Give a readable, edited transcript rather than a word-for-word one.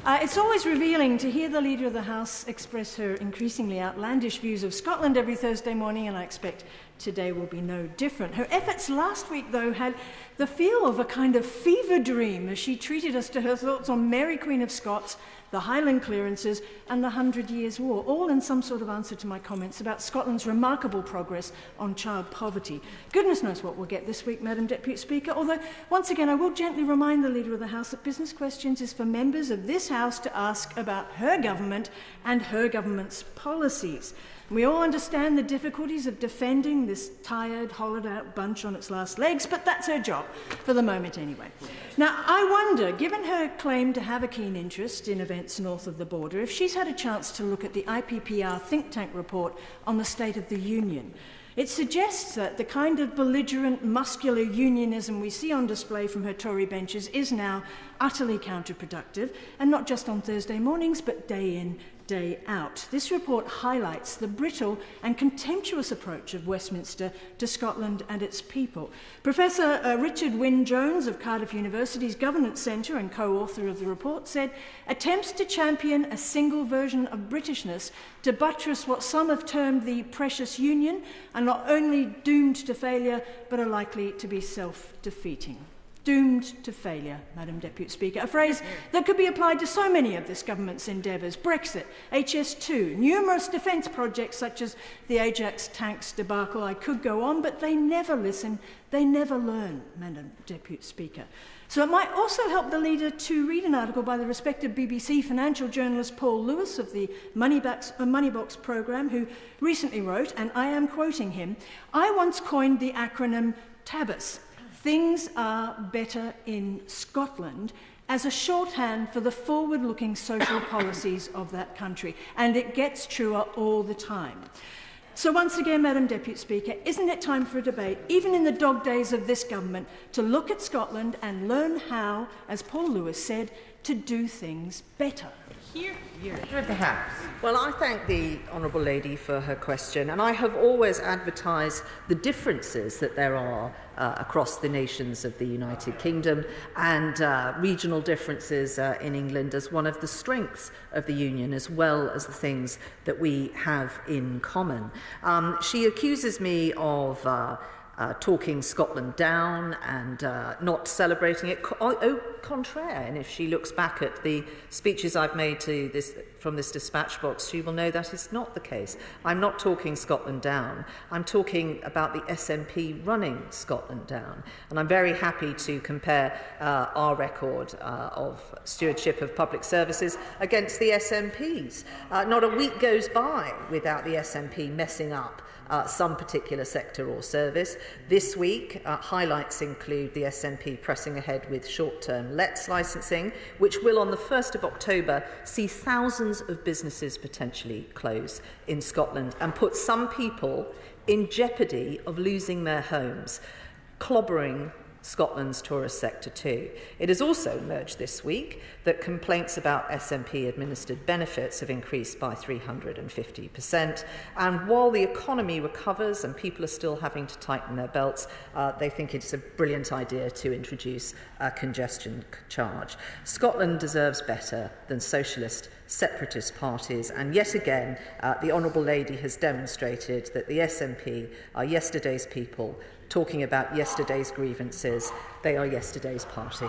It's always revealing to hear the Leader of the House express her increasingly outlandish views of Scotland every Thursday morning, and I expect today will be no different. Her efforts last week, though, had the feel of a kind of fever dream as she treated us to her thoughts on Mary Queen of Scots, the Highland clearances and the 100 Years' War, all in some sort of answer to my comments about Scotland's remarkable progress on child poverty. Goodness knows what we'll get this week, Madam Deputy Speaker, although once again I will gently remind the Leader of the House that Business Questions is for members of this House to ask about her government and her government's policies. We all understand the difficulties of defending this tired, hollowed-out bunch on its last legs, but that's her job, for the moment anyway. Now, I wonder, given her claim to have a keen interest in events north of the border, if she's had a chance to look at the IPPR think tank report on the State of the Union. It suggests that the kind of belligerent, muscular unionism we see on display from her Tory benches is now utterly counterproductive, and not just on Thursday mornings, but day in, day out. This report highlights the brittle and contemptuous approach of Westminster to Scotland and its people. Professor Richard Wynne-Jones of Cardiff University's Governance Centre and co-author of the report said, attempts to champion a single version of Britishness to buttress what some have termed the precious union are not only doomed to failure, but are likely to be self-defeating. Doomed to failure, Madam Deputy Speaker, a phrase that could be applied to so many of this government's endeavours. Brexit, HS2, numerous defence projects such as the Ajax tanks debacle. I could go on, but they never listen, they never learn, Madam Deputy Speaker. So it might also help the Leader to read an article by the respected BBC financial journalist Paul Lewis of the Moneybox programme, who recently wrote, and I am quoting him, I once coined the acronym TABIS, Things Are Better in Scotland, as a shorthand for the forward-looking social policies of that country, and it gets truer all the time. So once again, Madam Deputy Speaker, isn't it time for a debate, even in the dog days of this government, to look at Scotland and learn how, as Paul Lewis said, to do things better? Leader of the House. Well, I thank the Honourable Lady for her question, and I have always advertised the differences that there are across the nations of the United Kingdom and regional differences in England as one of the strengths of the Union, as well as the things that we have in common. She accuses me of talking Scotland down and not celebrating it. Au contraire, and if she looks back at the speeches I've made to from this dispatch box, she will know that is not the case. I'm not talking Scotland down. I'm talking about the SNP running Scotland down. And I'm very happy to compare our record of stewardship of public services against the SNP's. Not a week goes by without the SNP messing up some particular sector or service. This week, highlights include the SNP pressing ahead with short-term lets licensing, which will on the 1st of October see thousands of businesses potentially close in Scotland and put some people in jeopardy of losing their homes, clobbering Scotland's tourist sector too. It has also emerged this week that complaints about SNP administered benefits have increased by 350%. And while the economy recovers and people are still having to tighten their belts, they think it's a brilliant idea to introduce a congestion charge. Scotland deserves better than socialist separatist parties, and yet again the Honourable Lady has demonstrated that the SNP are yesterday's people talking about yesterday's grievances. They are yesterday's party.